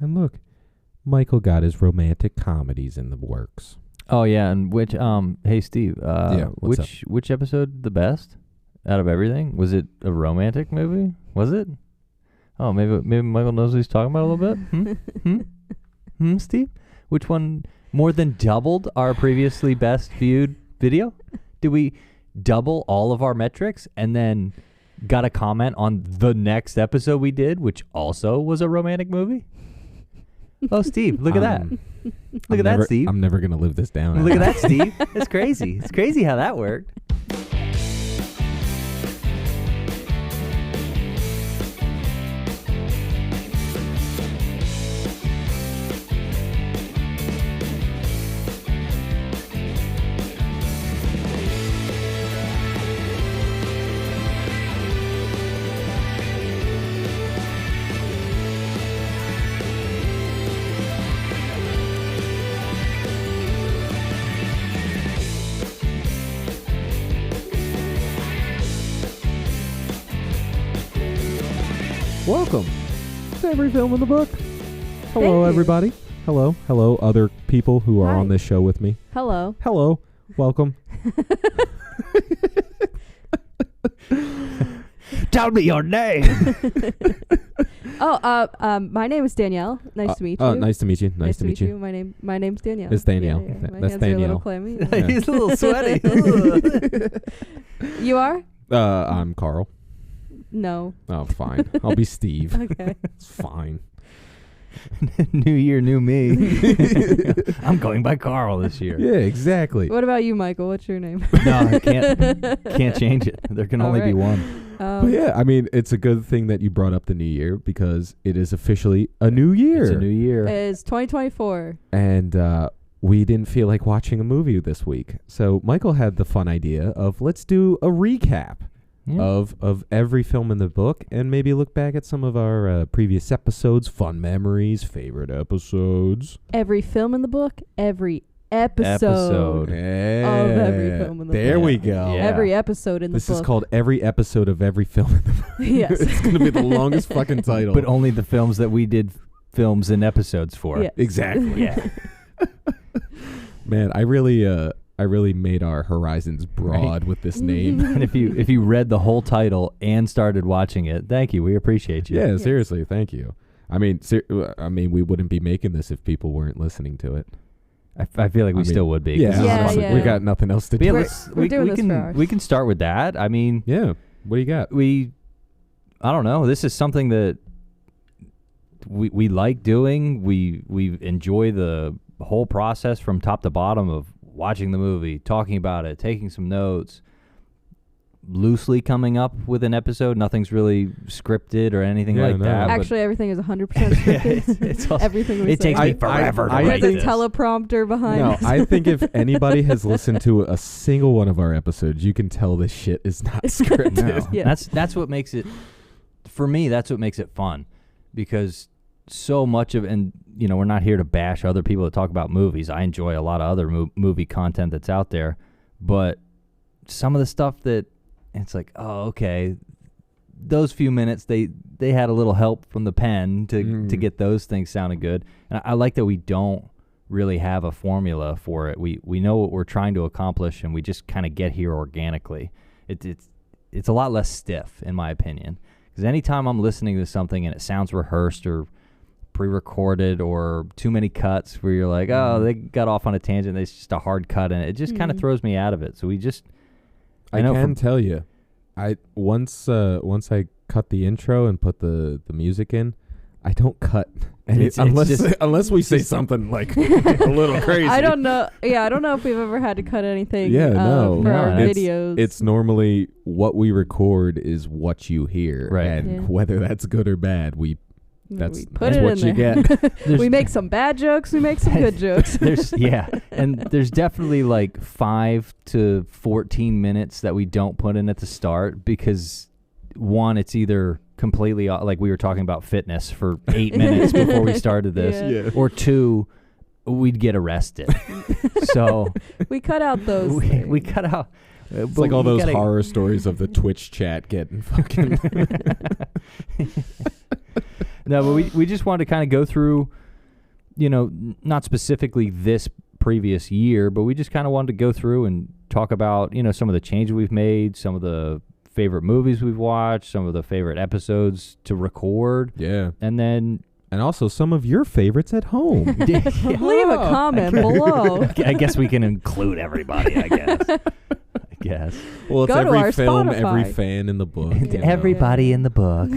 And look, Michael got his romantic comedies in the works. Oh yeah, and which hey Steve, what's up? which episode the best out of everything? Was it a romantic movie? Was it? Oh, maybe Michael knows what he's talking about a little bit. Steve? Which one more than doubled our previously best viewed video? Did we double all of our metrics and then got a comment on the next episode we did, which also was a romantic movie? Oh, Steve, look at that. Look at that, Steve. I'm never going to live this down. Look at that, Steve. That's crazy. It's crazy how that worked. Welcome to Every Film in the Book. Hello, Thank you. everybody. Hello. Hello, other people who are Hi. on this show with me. Hello. Hello. Welcome. Tell me your name. My name is Danielle. Nice to meet you. Nice to meet you. Nice to meet you. My name's Danielle. It's Danielle. Yeah. My That's hands are a little Danielle. clammy. He's a little sweaty. You are? I'm Carl. No. Oh, fine. I'll be Steve. Okay. It's fine. New year, new me. I'm going by Carl this year. Yeah, exactly. What about you, Michael? What's your name? No, I can't change it. There can only be Alright. one. But yeah, I mean, it's a good thing that you brought up the new year because it is officially a new year. It's a new year. It's 2024. And we didn't feel like watching a movie this week. So Michael had the fun idea of let's do a recap Yeah. of every film in the book and maybe look back at some of our previous episodes, fun memories, favorite episodes. Every film in the book, every episode. every film in the There book. we go. Yeah. Every episode in the This book. is called every episode of every film in the book. Yes. It's going to be the longest fucking title. But only the films that we did films and episodes for. Yeah. Exactly. Yeah. Man, I really made our horizons broad with this name. And if you read the whole title and started watching it, thank you. We appreciate you. Yeah, seriously, thank you. I mean, we wouldn't be making this if people weren't listening to it. I feel like we still would be. 'cause Yeah, this is Yeah, honestly, yeah. we got nothing else to But yeah, do. We're doing this for ours. we can start with that. I mean, Yeah, what do you got? I don't know. This is something that we like doing. We enjoy the whole process from top to bottom of watching the movie, talking about it, taking some notes, loosely coming up with an episode. Nothing's really scripted or anything Yeah, like no. that. but Actually, everything is 100% scripted. it's also, Everything we it say. takes me I- forever I to write There's a this. teleprompter behind No, us. I think if anybody has listened to a single one of our episodes, you can tell this shit is not scripted. No. Yeah. That's what makes it, for me, that's what makes it fun, because so much of, and you know, we're not here to bash other people that talk about movies. I enjoy a lot of other movie content that's out there, but some of the stuff that it's like, oh, okay, those few minutes they had a little help from the pen to get those things sounding good. And I like that we don't really have a formula for it. We know what we're trying to accomplish, and we just kind of get here organically. It's a lot less stiff, in my opinion. Because anytime I'm listening to something and it sounds rehearsed or pre-recorded or too many cuts where you're like, oh, they got off on a tangent, it's just a hard cut, and it just kind of throws me out of it. So we just... I can tell you, once I cut the intro and put the music in, I don't cut any, It's unless we say something like a little crazy. I don't know. Yeah, I don't know if we've ever had to cut anything. Yeah, no. For our It's- videos. It's normally what we record is what you hear, Right. and Yeah. whether that's good or bad, that's we put it what in you there. get. We make some bad jokes. We make some good jokes. And there's definitely like 5 to 14 minutes that we don't put in at the start because, one, it's either completely, like we were talking about fitness for 8 minutes before we started this, Yeah. or 2, we'd get arrested. So We cut out those. we cut out. It's like all those horror stories of the Twitch chat getting fucking... No, but we just wanted to kind of go through, not specifically this previous year, but we just kind of wanted to go through and talk about, some of the changes we've made, some of the favorite movies we've watched, some of the favorite episodes to record. Yeah. And also some of your favorites at home. Leave a comment below. I guess we can include everybody, I guess. Well, it's Go to every our film, Spotify. every fan in the book. Everybody in the book.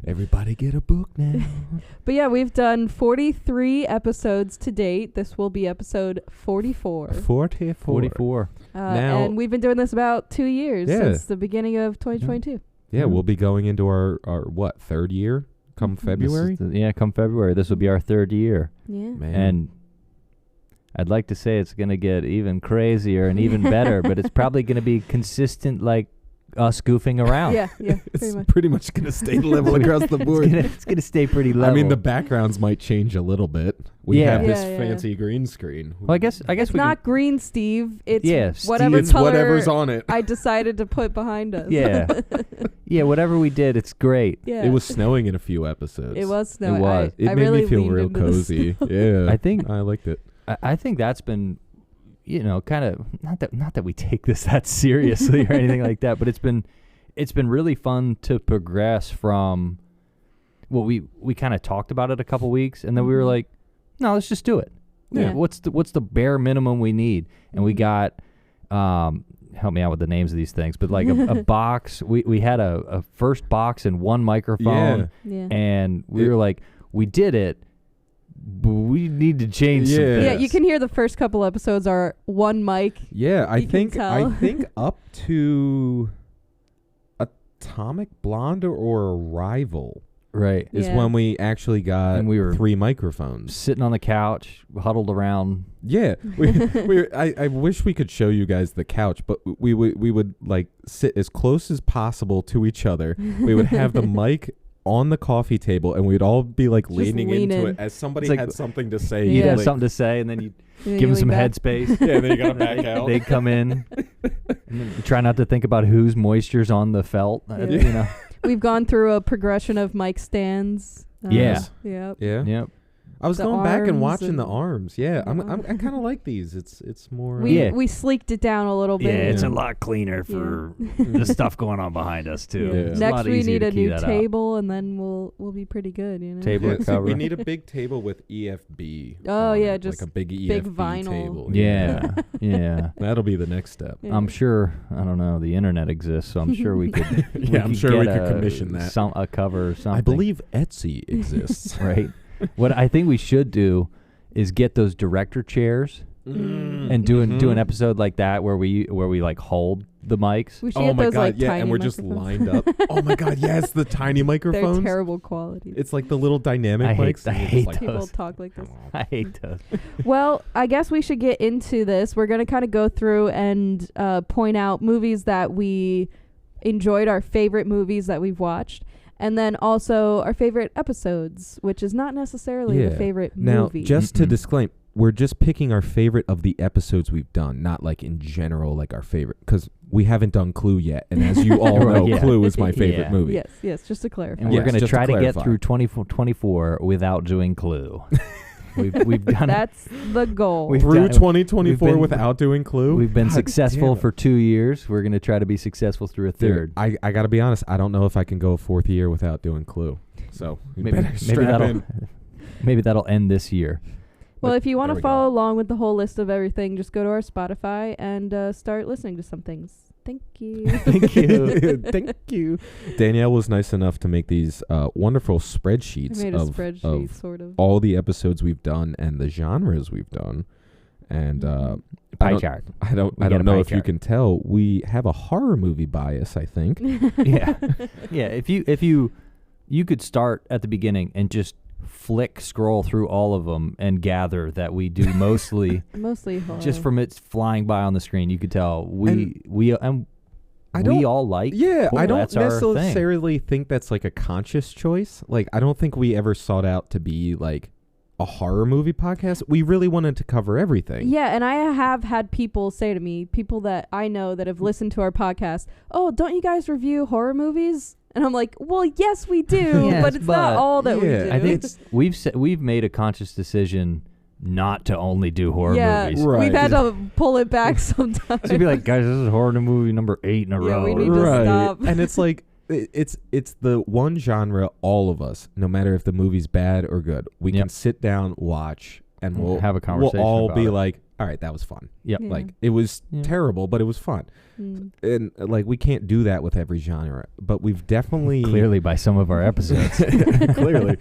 Everybody get a book now. But yeah, we've done 43 episodes to date. This will be episode 44. 44. Now- and we've been doing this about 2 years, Yeah. since the beginning of 2022. Yeah, Mhm. we'll be going into our what, third year come February? Come February. This will be our third year. Yeah. Man. And I'd like to say it's going to get even crazier and even better, but it's probably going to be consistent like us goofing around. Yeah, pretty it's much. pretty much going to stay level across the board. It's going to stay pretty level. I mean, the backgrounds might change a little bit. We Yeah. have this Yeah. fancy green screen. Well, I guess It's we not green, Steve. It's Yeah, whatever it's color whatever's on it. I decided to put behind us. Yeah, whatever we did, it's great. Yeah. It was snowing in a few episodes. It was snowing. was. It I made really me feel leaned real into the cozy. snow. Yeah. I think I liked it. I think that's been, kind of not that we take this that seriously or anything like that, but it's been really fun to progress from. Well, we kind of talked about it a couple weeks, and then we were like, no, let's just do it. Yeah. What's the bare minimum we need? And we got, help me out with the names of these things, but like a box. We had a first box and one microphone, Yeah. and we were like, we did it. But we need to change some Yeah. things. Yeah, you can hear the first couple episodes are one mic. Yeah, I You can tell. think up to Atomic Blonde or Arrival Right. is Yeah. when we actually got And we were 3 microphones. Sitting on the couch, huddled around. Yeah, I wish we could show you guys the couch, but we would like sit as close as possible to each other. We would have the mic on the coffee table, and we'd all be like leaning into it as somebody It's like- had something to say. You'd have like- something to say, and then you'd And then give you them some lean back. headspace. Yeah, then you gotta back out. They'd come in. And then you try not to think about whose moisture's on the felt. Yeah. We've gone through a progression of mic stands. Yeah. Yep. Yeah. Yep. I was The going back and arms watching the and- arms. Yeah, the I kind of like these. It's more. We sleeked it down a little bit. it's Yeah. a lot cleaner for Yeah. the stuff going on behind us too. Yeah. It's a Next lot we easier need to a key new that out. table, and then we'll be pretty good. Table Yeah, cover. we need a big table with EFB. Oh, on yeah, it, just like a big EFB big vinyl. table. Yeah. Yeah. That'll be the next step. Yeah. I'm sure. I don't know. The internet exists, so I'm sure we could. Yeah, I'm sure we get could commission that. a cover or something. I believe Etsy exists. Right. What I think we should do is get those director chairs and do an episode like that where we like hold the mics. We should Oh get my those god, like yeah, tiny and we're just microphones. lined up. Oh my god, yes, the tiny They're microphones. terrible quality. It's like the little dynamic I hate- mics. I and you're hate just People those. talk like this. I hate those. Well, I guess we should get into this. We're going to kind of go through and point out movies that we enjoyed, our favorite movies that we've watched, and then also our favorite episodes, which is not necessarily the favorite Now, movie. just to Mm-mm. disclaim, we're just picking our favorite of the episodes we've done, not like in general, like our favorite, because we haven't done Clue yet, and as you all Right, know, yeah. Clue is my favorite Yeah. movie. Yes, just to clarify. And Yes, we're going to just to try to get clarify. through 24 without doing Clue. We've done it. That's the goal. We've Through done- 2024 we've been- without doing Clue. We've been God successful damn. for 2 years. We're going to try to be successful through a Dude, third. I got to be honest. I don't know if I can go a 4th year without doing Clue. So you Maybe, better maybe strap that'll in. maybe that'll end this year. Well, But if you want there to we go. follow along with the whole list of everything, just go to our Spotify and start listening to some things. Thank you. Thank you. Thank you. Danielle was nice enough to make these wonderful I spreadsheets made a of spreadsheet, sort of. all the episodes we've done and the genres we've done. And Pie chart. I don't We got a know pie if you chart. can tell. We have a horror movie bias, I think. Yeah. Yeah, if you could start at the beginning and just scroll through all of them and gather that we do mostly Mostly horror. just from it flying by on the screen, you could tell we all like. Yeah, horror. I don't That's our thing. necessarily think that's like a conscious choice. Like, I don't think we ever sought out to be like a horror movie podcast. We really wanted to cover everything. Yeah, and I have had people say to me, people that I know that have listened to our podcast, "Oh, don't you guys review horror movies?" And I'm like, well, yes, we do, Yes, but it's not all that we yeah, do. I think we've made a conscious decision not to only do horror yeah, movies. Right. we've had to pull it back sometimes. So you'd be like, guys, this is horror movie number 8 in a row. we need to right. stop. And it's like it's the one genre all of us, no matter if the movie's bad or good, we Yep. can sit down, watch, and we'll have a conversation We'll all about be it. like, all right, that was fun. Yep. Yeah. Like it was Yeah. terrible, but it was fun. Mm. And like we can't do that with every genre, but we've definitely Clearly by some of our episodes. clearly.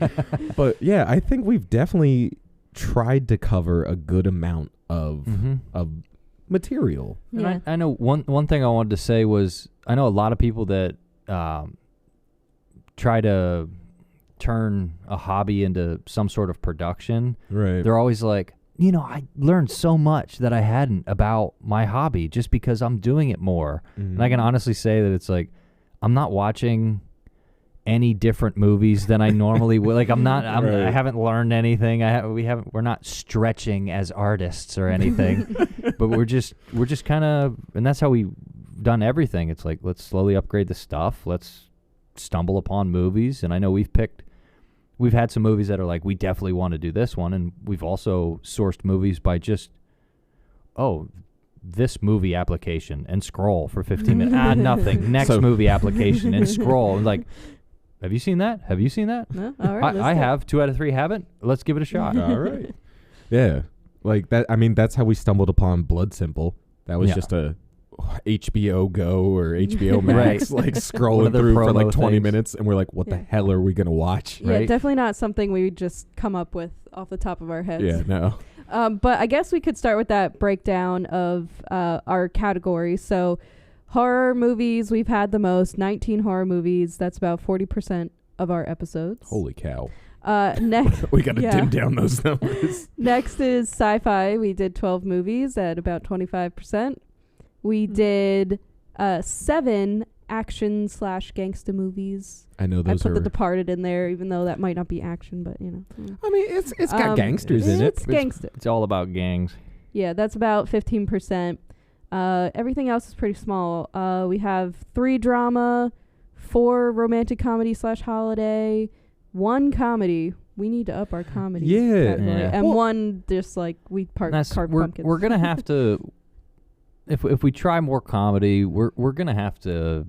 But yeah, I think we've definitely tried to cover a good amount of material. And Yeah. I know one thing I wanted to say was I know a lot of people that try to turn a hobby into some sort of production. Right. They're always like, I learned so much that I hadn't about my hobby just because I'm doing it more. And I can honestly say that it's like I'm not watching any different movies than I normally would. Like Right. I haven't learned anything. We're not stretching as artists or anything, but we're just kind of, and that's how we've done everything. It's like, let's slowly upgrade the stuff. Let's stumble upon movies. And I know we've had some movies that are like, we definitely want to do this one. And we've also sourced movies by just, this movie application and scroll for 15 minutes. Nothing. Next movie application and scroll. And like, have you seen that? Have you seen that? No? All right, I have. 2 out of 3 haven't. Let's give it a shot. All right. Yeah. Like that. I mean, that's how we stumbled upon Blood Simple. That was Yeah. just a HBO Go or HBO Max, Right. like One scrolling of their through for like promo 20 things. minutes. And we're like, what the Yeah. hell are we going to watch? Yeah, right? definitely not something we would just come up with off the top of our heads. Yeah, no. But I guess we could start with that breakdown of our categories. So horror movies, we've had the most, 19 horror movies. That's about 40% of our episodes. Holy cow. Next, We got to Yeah. dim down those numbers. next is sci-fi. We did 12 movies at about 25%. We did 7 action/gangsta movies. I know I those put are. The Departed in there, even though that might not be action, but you know. I mean, it's got gangsters in it. It's gangsta. It's all about gangs. Yeah, that's about 15%. Everything else is pretty small. We have 3 drama, 4 romantic comedy/holiday, 1 comedy. We need to up our comedy Yeah. category. Yeah. And Well- 1 just like we carve pumpkins. We're gonna have to. If we try more comedy, we're gonna have to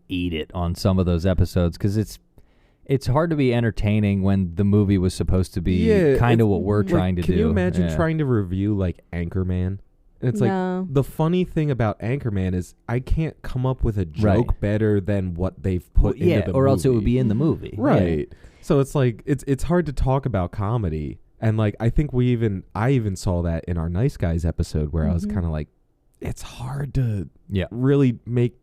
eat it on some of those episodes because it's hard to be entertaining when the movie was supposed to be kind of what we're trying to do. Can you imagine Yeah. trying to review like Anchorman? And it's like No. the funny thing about Anchorman is I can't come up with a joke Right. better than what they've put yeah, into the or movie. else it would be in the movie. Right. So it's like it's hard to talk about comedy. And like I think I even saw that in our Nice Guys episode where I was Mhm. kind of like it's hard to Yeah. really make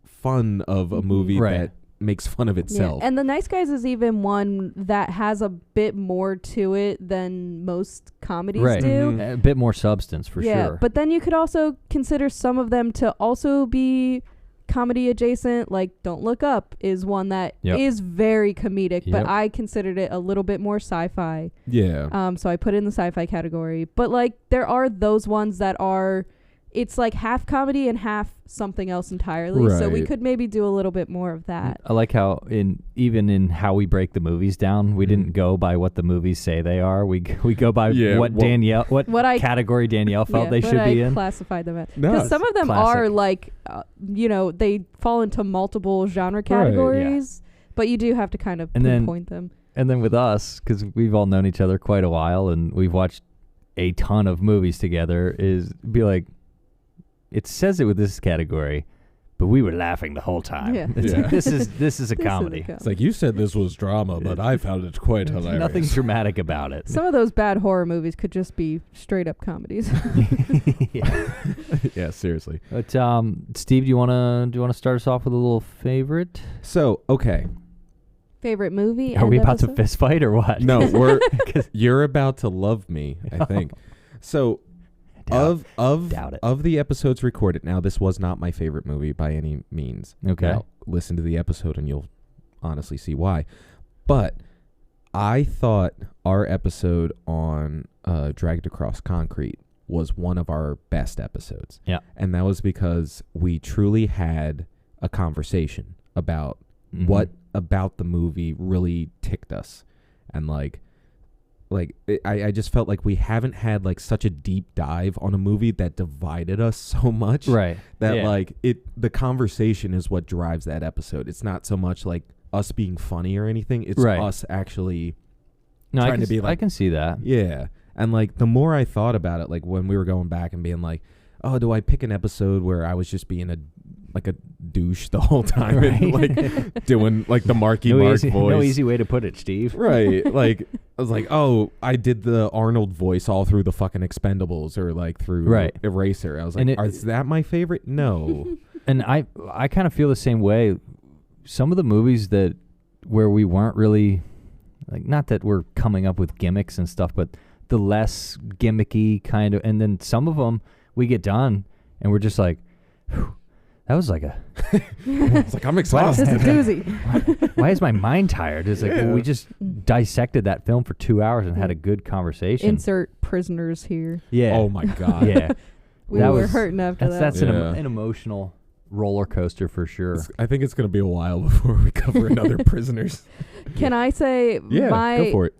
fun of a movie Right. that makes fun of itself. Yeah. And The Nice Guys is even one that has a bit more to it than most comedies Right. do. Mhm. A bit more substance for yeah, sure. but then you could also consider some of them to also be comedy adjacent. Like Don't Look Up is one that is Yep. very comedic, but Yep. I considered it a little bit more sci-fi. Yeah. So I put it in the sci-fi category. But like there are those ones that are, it's like half comedy and half something else entirely. So we Right. could maybe do a little bit more of that. I like how even in how we break the movies down, we Mhm. didn't go by what the movies say they are. We go by Yeah, what What I category Danielle felt they what should I be in. classified them as. No, Because some of them classic. are like, they fall into multiple genre categories, but you do have to kind of And then- pinpoint them. And then with us, because we've all known each other quite a while and we've watched a ton of movies together, is be like, it says it with this category, but we were laughing the whole time. Yeah. It's Yeah. like, this is a This is a comedy. It's like you said this was drama, but I found it quite hilarious. Nothing dramatic about it. Some of those bad horror movies could just be straight up comedies. Yeah. Yeah, seriously. But Steve, do you wanna start us off with a little favorite? So, okay. Favorite movie? Are and we about to episode? fist fight or what? No, you're about to love me, I think. So, Doubt it. of the episodes recorded, now this was not my favorite movie by any means. Okay. Now, listen to the episode and you'll honestly see why. But I thought our episode on Dragged Across Concrete was one of our best episodes. Yeah. And that was because we truly had a conversation about what about the movie really ticked us, and I just felt like we haven't had like such a deep dive on a movie that divided us so much, Right. that like the conversation is what drives that episode. It's not so much like us being funny or anything. It's us actually trying to be like, I can see that. yeah. And like the more I thought about it, like when we were going back and being like, oh, do I pick an episode where I was just being a douche the whole time, and like doing like the Marky Mark voice? No easy way to put it, Steve. Right. Like I was like, oh, I did the Arnold voice all through the fucking Expendables or like through Eraser. I was like, is that my favorite? No. And I kind of feel the same way. Some of the movies where we weren't really like, not that we're coming up with gimmicks and stuff, but the less gimmicky kind of, and then some of them we get done and we're just like, whew, that was like a. It's like, I'm exhausted. It's a doozy. Why is my mind tired? It's like, well, we just dissected that film for 2 hours and had a good conversation. Insert prisoners here. Yeah. Oh my God. Yeah. We were hurting after that. That's an emotional roller coaster for sure. I think it's going to be a while before we cover another Prisoners. Can I say go for it.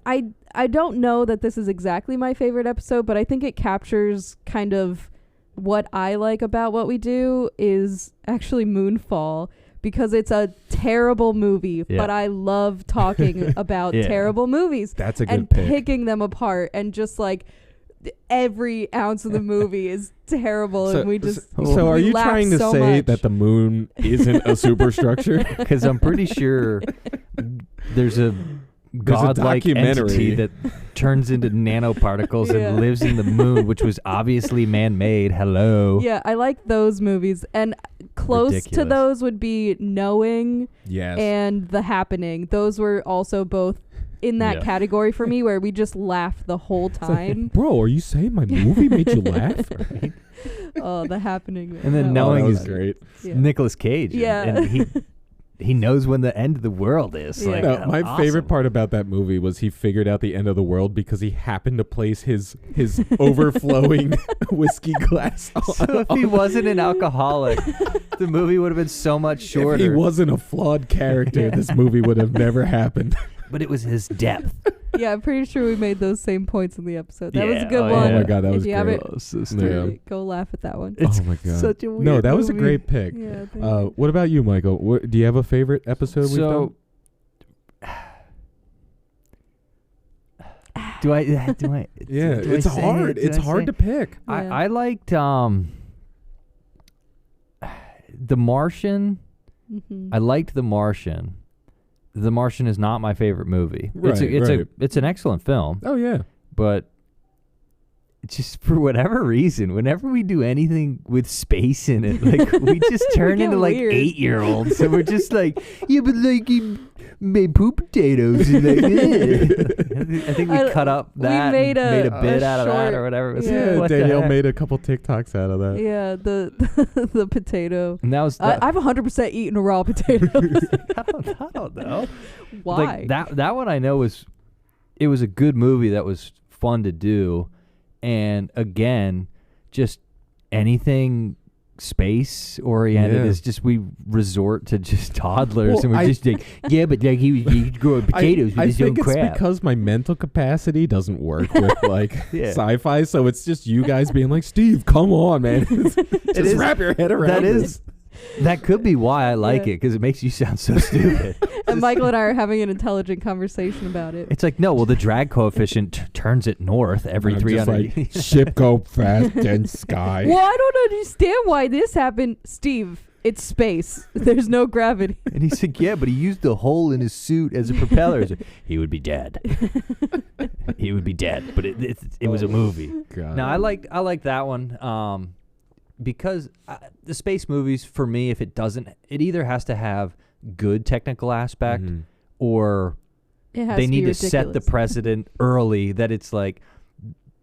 I don't know that this is exactly my favorite episode, but I think it captures kind of what I like about what we do is actually Moonfall, because it's a terrible movie, but I love talking about terrible movies. That's a good and pick. Picking them apart, and just like every ounce of the movie is terrible, and we just So are you trying to say that the moon isn't a superstructure? Because I'm pretty sure there's a godlike entity that turns into nanoparticles and lives in the moon, which was obviously man-made. Hello. Yeah, I like those movies. And close to those would be Knowing and The Happening. Those were also both in that category for me, where we just laughed the whole time. Like, bro, are you saying my movie made you laugh? Oh, The Happening. Man. And then Knowing is great. Nicolas Cage. Yeah. And he knows when the end of the world is. Yeah. Like, No, my favorite part about that movie was he figured out the end of the world because he happened to place his overflowing whiskey glass on. So if he wasn't an alcoholic, the movie would have been so much shorter. If he wasn't a flawed character, this movie would have never happened. But it was his depth. Yeah, I'm pretty sure we made those same points in the episode. That was a good yeah. one. Oh my God, that was If you great. haven't, So stupid. go laugh at that one. It's oh my God. such a weird No, that was a movie. great pick. Yeah, thank you. What about you, Michael? Do you have a favorite episode we've done? Do I? Yeah, do it's I say hard. it? It's hard to pick. Yeah. I liked The Martian. Mm-hmm. I liked The Martian. The Martian is not my favorite movie. Right, It's an excellent film, Oh yeah. but just for whatever reason, whenever we do anything with space in it, like we just turn get into like weird. 8-year-olds. So we're just like, yeah, but like he made poop potatoes. And like, I think we cut up that, we made and made a a bit out of that short- or whatever. It was. Yeah. What the Danielle heck? made a couple TikToks out of that. Yeah, the potato. And that was. I've 100% eaten a raw potato. I don't know. Why? Like that one I know was a good movie that was fun to do, and again, just anything space oriented is just we resort to just toddlers, Well, and we're just like, yeah, but like he grew potatoes with I his own think it's crap. because my mental capacity doesn't work with like Yeah. sci-fi, so it's just you guys being like, Steve, come on, man. Just is- wrap your head around that this. is that could be why I like Yeah. it, because it makes you sound so stupid. And Michael and I are having an intelligent conversation about it. It's like, no, well, the drag coefficient turns it north every I'm 300. just like, ship go fast and sky. Well, I don't understand why this happened. Steve, it's space. There's no gravity. And he's like, yeah, but he used the hole in his suit as a propeller. He's like, he would be dead. He would be dead. But it was a movie. God. Now, I like that one because the space movies, for me, if it doesn't, it either has to have good technical aspect Mhm. or It has they to need be to set the ridiculous. precedent early that it's like,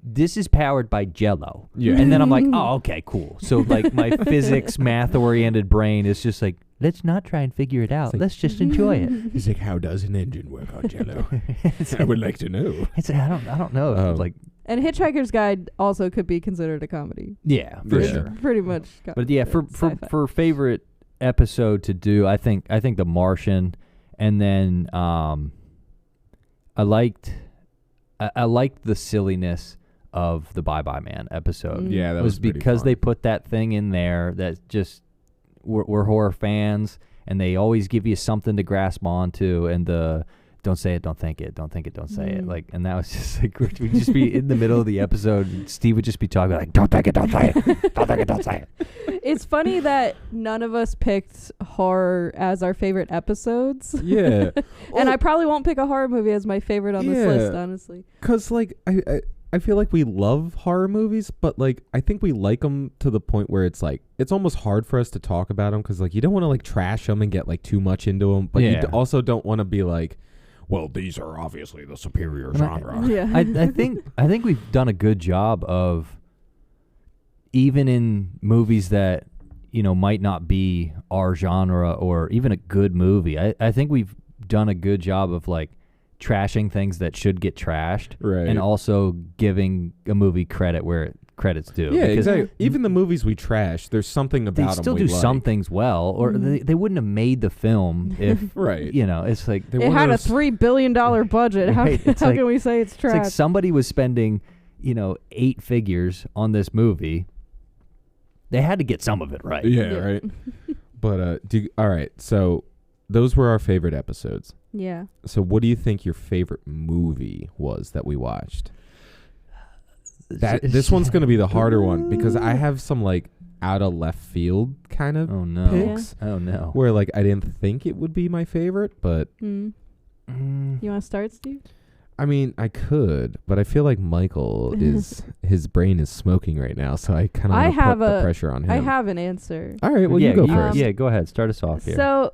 this is powered by Jell-O. Yeah. And then I'm like, oh, okay, cool. So like my physics, math-oriented brain is just like, let's not try and figure it out. like- Let's just enjoy it. He's like, how does an engine work on Jello? I would like to know. I don't know. Oh. Like, And Hitchhiker's Guide also could be considered a comedy. yeah, for Yeah. sure. Pretty much. But yeah, for sci-fi. favorite episode to do, I think The Martian, and then I liked the silliness of the Bye Bye Man episode. Yeah, that It was pretty because fun. they put that thing in there that just we're horror fans, and they always give you something to grasp onto, and the don't say it, don't think it, don't think it, don't say it. Like, and that was just like, we'd just be in the middle of the episode, and Steve would just be talking like, don't think it, don't say it, don't think it, don't say it. It's funny that none of us picked horror as our favorite episodes. Yeah. And I probably won't pick a horror movie as my favorite on this list, honestly. Because, like, I feel like we love horror movies, but, like, I think we like them to the point where it's, like, it's almost hard for us to talk about them because, like, you don't want to, like, trash them and get, like, too much into them. But you also don't want to be like, well, these are obviously the superior genre. Yeah. I think we've done a good job of, even in movies that, you know, might not be our genre or even a good movie, I think we've done a good job of, like, trashing things that should get trashed, Right. and also giving a movie credit where credit's due. Yeah, Because exactly. Even the movies we trash, there's something about them they still we do like. some things well, or they wouldn't have made the film if, Right. you know, it's like, They're It one of had a those- $3 billion budget. How, Right, it's how like- can we say it's it's trash? like somebody was spending, you know, 8 figures on this movie. They had to get some of it right. Yeah, Yeah. right. But all right. So those were our favorite episodes. Yeah. So what do you think your favorite movie was that we watched? This one's going to be the harder one because I have some like out of left field kind of Oh no. picks Oh no. where like I didn't think it would be my favorite, but You want to start, Steve? I mean, I could, but I feel like Michael his brain is smoking right now, so I kind of want to put the pressure on him. I have an answer. All right, well, yeah, you go first. Yeah, go ahead. Start us off here. So,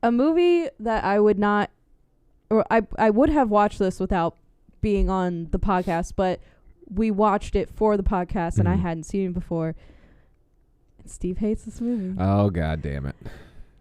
a movie that I would not, or I would have watched this without being on the podcast, but we watched it for the podcast, and I Mhm. hadn't seen it before. And Steve hates this movie. Oh, God damn it.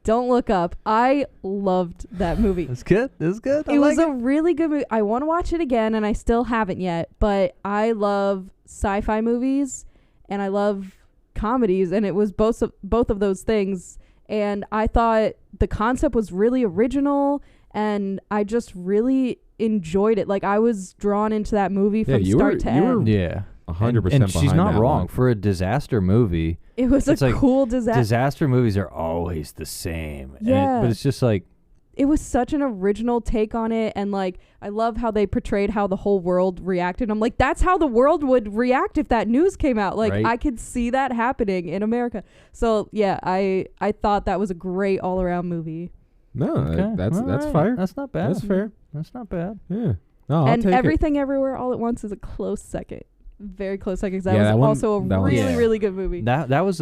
Don't Look Up. I loved that movie. It's good. It's good. It was a really good movie. I want to watch it again, and I still haven't yet. But I love sci-fi movies, and I love comedies, and it was both of those things. And I thought the concept was really original, and I just really enjoyed it. Like, I was drawn into that movie from start to end. Yeah. 100% And she's behind not that wrong. one. For a disaster movie, It was It's a like cool disaster. disaster movies are always the same. Yeah. But it's just like, It was such an original take on it, and like I love how they portrayed how the whole world reacted. I'm like, that's how the world would react if that news came out. Like, Right. I could see that happening in America. So yeah, I thought that was a great all around movie. No, okay, that's all right. fair. That's not bad. That's fair. That's not bad. Yeah. No, I'll And take Everything Everywhere All at Once is a close second. Very close second. 'Cause that Yeah, was that one- also a that one's- really, Yeah. really good movie. That was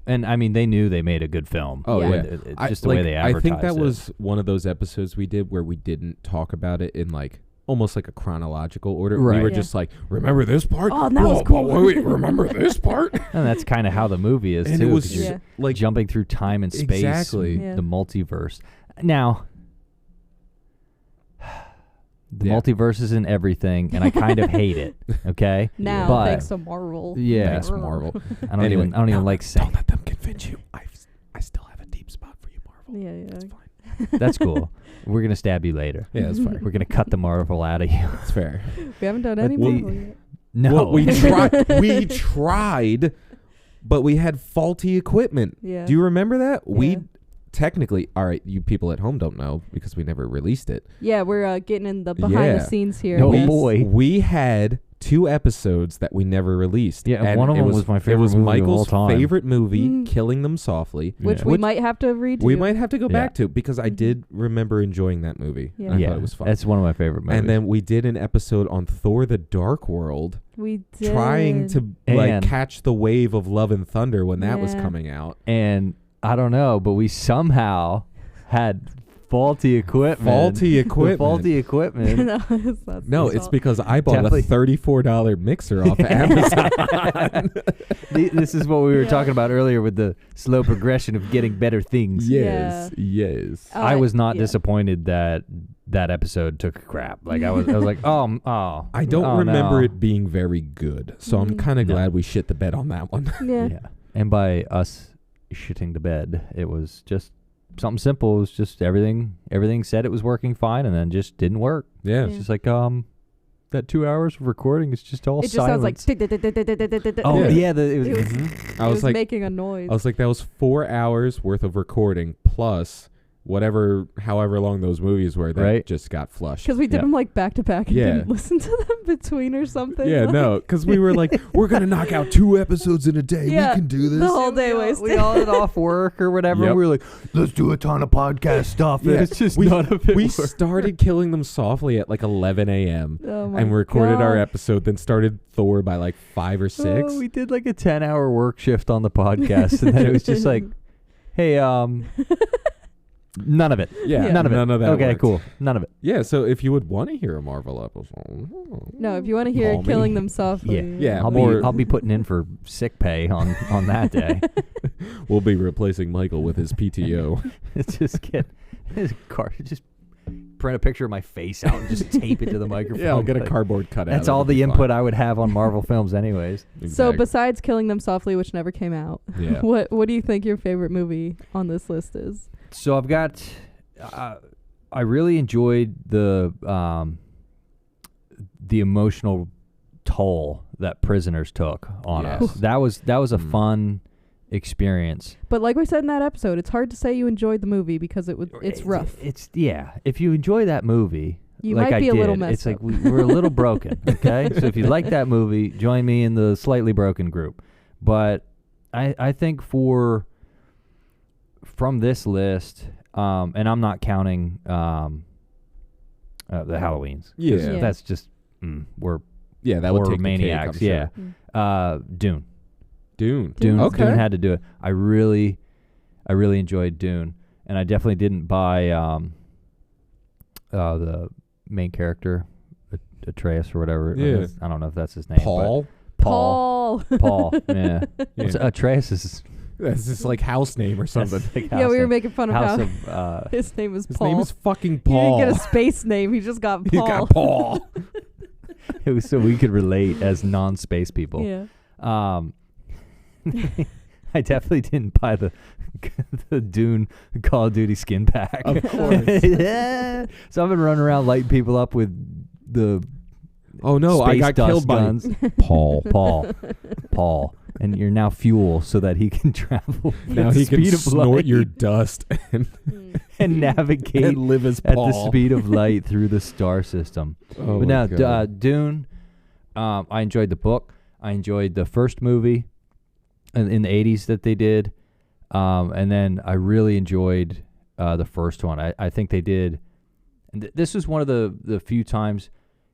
and I mean, they knew they made a good film. Oh, Yeah. yeah. Just the way they advertised I think that it. was one of those episodes we did where we didn't talk about it in like almost like a chronological order. Right. We were Yeah. just like, remember this part? Oh, and that was cool. Wait, remember this part? And that's kind of how the movie is And too. it was 'cause you're Yeah. like jumping through time and space. Exactly. Yeah. The multiverse. Now, the Yeah. multiverse is in everything, and I kind of hate it. Okay. Now, But- thanks to Marvel. Yeah. Thanks, Marvel. I don't Anyway, even like saying. Don't let them convince you. I still have a deep spot for you, Marvel. Yeah, It's yeah. fine. That's cool. We're gonna stab you later. Yeah, that's fair. We're gonna cut the Marvel out of you. That's fair. We haven't done But any the- Marvel yet. No. Well, we tried. We tried, but we had faulty equipment. Yeah. Do you remember that? Yeah. We technically, all right, you people at home don't know because we never released it. Yeah, we're getting in the behind Yeah. the scenes here. No, Yes. boy. We had 2 episodes that we never released. Yeah, and one of it them was my It favorite was movie of all Michael's time. favorite movie, Mm. Killing Them Softly. Which Yeah. we Which might have to redo. We might have to go Yeah. back to because I did remember enjoying that movie. Yeah. I Yeah, thought it was fun. that's one of my favorite movies. And then we did an episode on Thor: The Dark World, We did. trying to like And- catch the wave of Love and Thunder when that was Yeah. coming out. And I don't know, but we somehow had faulty equipment. Faulty The equipment. faulty equipment. No, it's not No, his it's fault. because I bought Definitely. a $34 mixer off of Amazon. This is what we were Yeah. talking about earlier with the slow progression of getting better things. Yes, yes. I was not yeah. disappointed that episode took crap. Like I was like, oh. I don't oh, remember no. it being very good, so I'm Mm. kind of No. glad we shit the bed on that one. Yeah. Yeah. And by us shitting the bed. It was just something simple. It was just everything said it was working fine, and then just didn't work. Yeah. It's just like that 2 hours of recording is just all It just sounds like. silence. Oh yeah, I was like making a noise. I was like, that was 4 hours worth of recording plus however long those movies were that Right. just got flushed. Because we did Yeah. them like back to back and Yeah. didn't listen to them between or something. Yeah, like, no, because we were like, we're gonna knock out 2 episodes in a day. Yeah, We can do this. the whole day we wasted. all had off work or whatever. Yep. We were like, let's do a ton of podcast stuff. Yeah. It's just We- none of it We worked. started Killing Them Softly at like 11 a.m. Oh my and recorded our God. episode, then started Thor by like 5 or 6. We did like a 10-hour work shift on the podcast, and then it was just like, hey, none of it. Yeah, Yeah. None of it. None of that Okay, worked. cool. None of it. Yeah, so if you would want to hear a Marvel episode, No, if you want to hear call me. Killing Them Softly. Yeah, I'll be putting in for sick pay on that day. We'll be replacing Michael with his PTO. It's just get his car. Just print a picture of my face out and just tape it to the microphone. Yeah, I'll get a Like, cardboard cutout. That's all the input I would have on Marvel films, anyways. So Exactly. besides Killing Them Softly, which never came out, Yeah. what do you think your favorite movie on this list is? So I've got. I really enjoyed the emotional toll that Prisoners took on Yes. us. That was a fun experience. But like we said in that episode, it's hard to say you enjoyed the movie because it's rough. It's if you enjoy that movie, You like might I be a little did, messed it's like up. we're a little broken. Okay, so if you like that movie, join me in the slightly broken group. But I think from this list, and I'm not counting the Halloweens. 'Cause Yeah. that's just we're that would horror take maniacs. the cake, I'm sure. Dune. Dune. Dune. Okay. Dune had to do it. I really enjoyed Dune, and I definitely didn't buy the main character, Atreus or whatever. Yeah. I don't know if that's his name. Paul. but Paul. Yeah. Yeah. Atreus is That's just like house name or something. Yeah, we were making fun of House how of his name was His Paul. name is fucking He Paul. didn't get a space name. He just got He Paul. got Paul. it was so we could relate as non-space people. Yeah. I definitely didn't buy the Dune Call of Duty skin pack. Of course. So I've been running around lighting people up with the Oh no, I space got dust killed guns. by Paul, and you're now fuel so that he can travel Now at he the can speed of snort light your dust and navigate and live as at Paul. the speed of light through the star system. Oh But my now, God. Dune, I enjoyed the book. I enjoyed the first movie in the 80s that they did. And then I really enjoyed the first one. I think they did. And this was one of the few times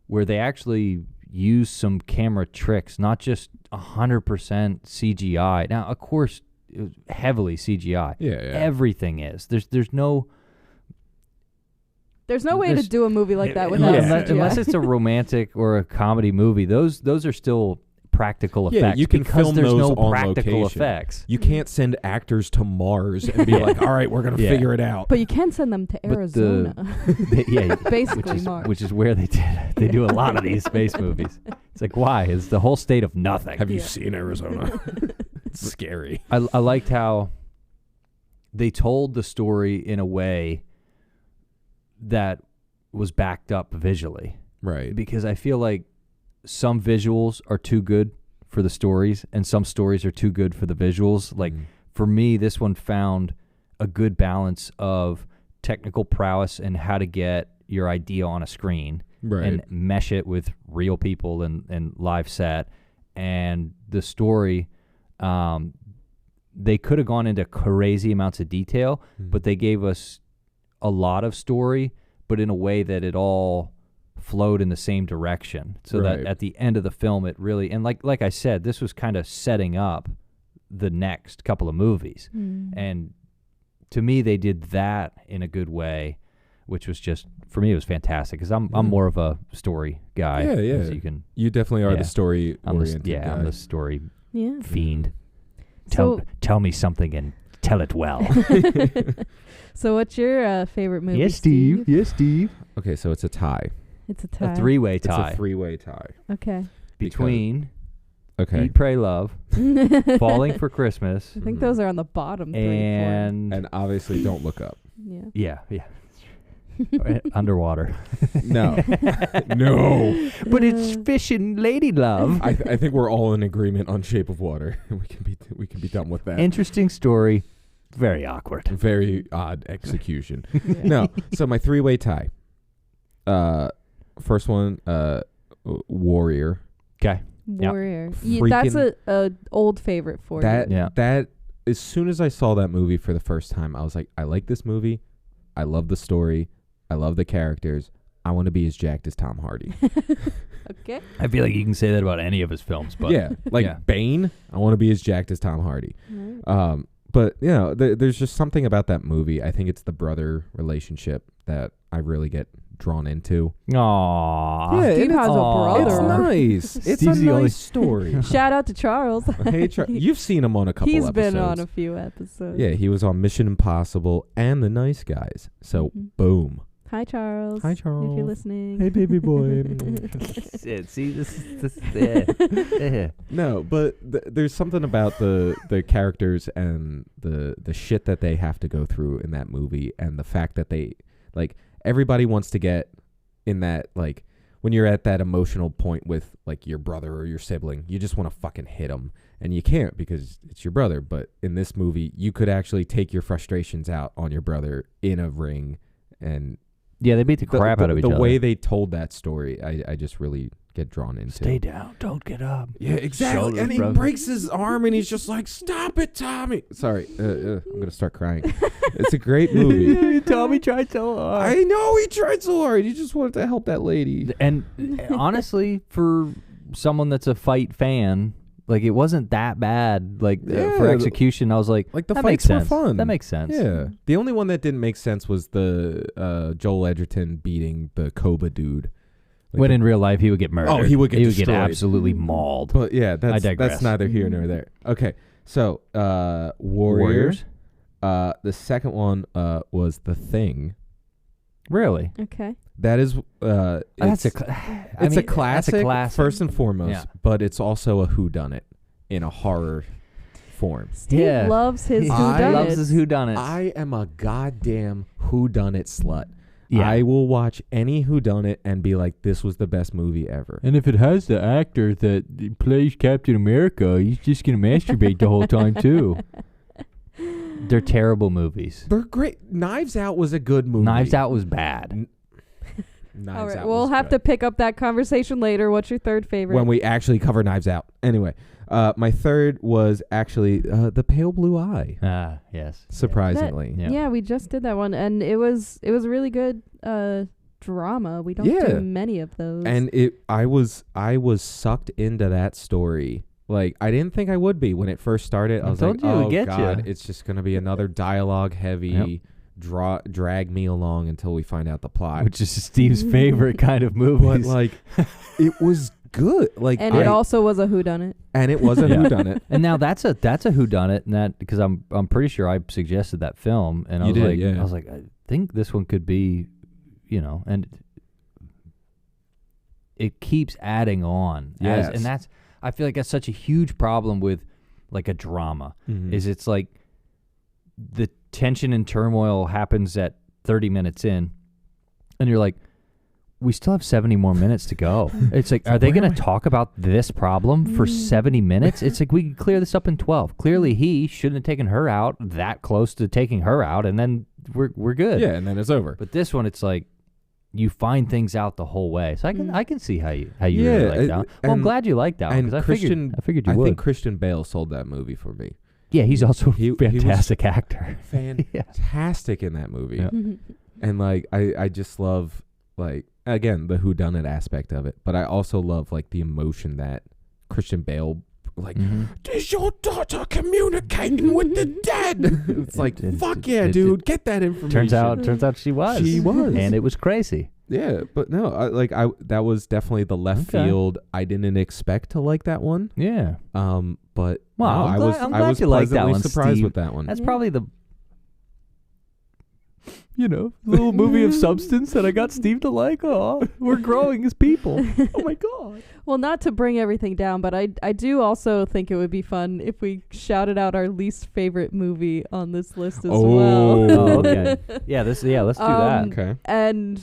where they actually used some camera tricks, not just 100% CGI. Now, of course, it was heavily CGI. Yeah. Everything is. There's no... There's no way to There's- do a movie like that without CGI. unless it's a romantic or a comedy movie. Those are still practical Yeah, effects. you can because film there's those no on practical location. effects. You can't send actors to Mars and be like, all right, we're going to Yeah. figure it out. But you can send them to But Arizona. Yeah, Basically Mars. which is where they do a lot of these space movies. It's like, why? It's the whole state of nothing. Have you Yeah. seen Arizona? It's scary. I liked how they told the story in a way that was backed up visually. Right. Because I feel like some visuals are too good for the stories and some stories are too good for the visuals. Like for me, this one found a good balance of technical prowess and how to get your idea on a screen Right. and mesh it with real people and live set. And the story, they could have gone into crazy amounts of detail, but they gave us a lot of story, but in a way that it all flowed in the same direction, so that Right. at the end of the film it really, and like I said, this was kind of setting up the next couple of movies. And to me they did that in a good way, which was just, for me, it was fantastic because I'm more of a story guy. Yeah, yeah. as you can, You definitely are Yeah. the story oriented guy. I'm the story Yeah. fiend. So, Tell me something and tell it well. so what's your favorite movie? Yes, Steve. Okay, so it's a tie. It's a tie. A three-way It's tie a three-way tie. Okay. between Okay. Eat, Pray, Love, Falling for Christmas, I think those are on the bottom 3, 4. and obviously Don't Look Up. Yeah. yeah. Underwater. No. No. But it's fishing lady love. I think we're all in agreement on Shape of Water. we can be done with that. Interesting story. Very awkward. Very odd execution. Yeah. No. So my 3-way tie. First one, Warrior. Okay. Warrior. Freaking- That's a old favorite for That you. that as soon as I saw that movie for the first time, I was like, I like this movie. I love the story. I love the characters. I want to be as jacked as Tom Hardy. Okay. I feel like you can say that about any of his films, but yeah, like yeah. Bane. I want to be as jacked as Tom Hardy. Right. But you know, there's just something about that movie. I think it's the brother relationship that I really get drawn into. Aww. Yeah, Steve and has a it's brother. nice. It's Steve's a the only- nice story. Shout out to Charles. Hey, you've seen him on a couple He's episodes. been on a few episodes. Yeah, he was on Mission Impossible and The Nice Guys. So, Mhm. boom. Hi, Charles. Hi, If you're Charles. listening. Hey, baby boy. See, this yeah. No, but there's something about the characters and the shit that they have to go through in that movie, and the fact that they, like, everybody wants to get in that, like, when you're at that emotional point with, like, your brother or your sibling, you just want to fucking hit them, and you can't because it's your brother. But in this movie, you could actually take your frustrations out on your brother in a ring, and Yeah, they beat the crap out of each other. The way they told that story, I just really get drawn into. Stay down, don't get up. Yeah, exactly. Shoulders, And he brother. breaks his arm, and he's just like, "Stop it, Tommy!" Sorry, I'm gonna start crying. It's a great movie. Tommy tried so hard. I know he tried so hard. He just wanted to help that lady. And honestly, for someone that's a fight fan, like, it wasn't that bad. Like, for Yeah. execution, I was like, Like, the that makes fights were sense. fun. That makes sense. Yeah. The only one that didn't make sense was the Joel Edgerton beating the Koba dude. Like, When in real life, he would get murdered. Oh, he would get destroyed. absolutely mauled. But yeah, that's digress. neither here nor there. Okay, so Warriors. The second one was The Thing. Really? Okay. That is That's it's a classic, That's a classic. first and foremost, Yeah. but it's also a whodunit in a horror form. Steve Yeah. loves his He I- loves his whodunits. whodunits. I am a goddamn whodunit slut. Yeah. I will watch any whodunit and be like, this was the best movie ever. And if it has the actor that plays Captain America, he's just going to masturbate the whole time, too. They're terrible movies. They're great. Knives Out was a good movie. Knives Out was bad. Knives All right, Out we'll was have good. to pick up that conversation later. What's your third favorite? when we actually cover Knives Out. Anyway, my third was actually The Pale Blue Eye. Ah, yes. Surprisingly. Yeah. Yeah, we just did that one, and it was a really good drama. We don't Yeah. do many of those. And I was sucked into that story. Like, I didn't think I would be when it first started. I was told like, you, it oh would get God, ya." it's just gonna be another dialogue heavy drag me along until we find out the plot. Which is Steve's favorite kind of movie. But like, it was good. Like, and it also was a whodunit. and it was a Yeah. whodunit. And now that's a whodunit, and that because I'm pretty sure I suggested that film, and You did, I yeah. was like, I think this one could be, and it keeps adding on. Yes. And that's, I feel like that's such a huge problem with like a drama. Mhm. Is it's like the tension and turmoil happens at 30 minutes in, and you're like, we still have 70 more minutes to go. It's like, are they where going am to I? talk about this problem for 70 minutes? It's like, we could clear this up in 12. Clearly, he shouldn't have taken her out that close to taking her out, and then we're good. Yeah, and then it's over. But this one, it's like, you find things out the whole way. So I can see how you Yeah, really like that one. Well, I'm and- glad you like that one, and because Christian- I figured you I would. think Christian Bale sold that movie for me. Yeah, he's also He a was fantastic actor. Fantastic in that movie. Yeah. And like I just love, like, again, the whodunit aspect of it, but I also love like the emotion that Christian Bale, like, Mhm. is your daughter communicating with the dead? It's like, fuck yeah, dude, get that information. Turns out she was. She was. And it was crazy. Yeah, but no, that was definitely the left Okay. field. I didn't expect to like that one. Yeah. But Wow, no, I'm I glad- was I'm I glad was you like that pleasantly one, surprised Steve. with that one. That's Yeah. probably the little movie of substance that I got Steve to like. Oh, we're growing as people. Oh my God. Well, not to bring everything down, but I do also think it would be fun if we shouted out our least favorite movie on this list as well. Oh, okay. Yeah, let's do that. Okay. And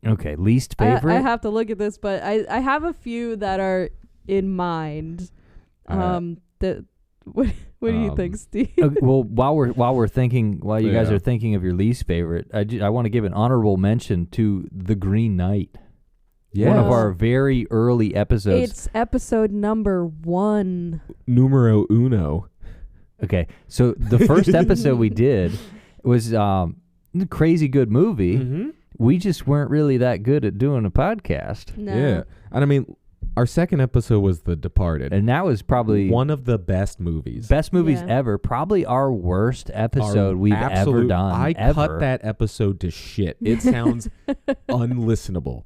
Okay, least favorite? I have to look at this, but I have a few that are in mind. What do you think, Steve? Well, while you guys are thinking of your least favorite, I want to give an honorable mention to The Green Knight. Yeah. One of our very early episodes. It's episode number 1. Numero uno. Okay, so the first episode we did was a crazy good movie. Mm-hmm. We just weren't really that good at doing a podcast. No. Yeah. And I mean, our second episode was The Departed. And that was probably one of the best movies. Best movies ever. Probably our worst episode we've ever done. I cut that episode to shit. It sounds unlistenable.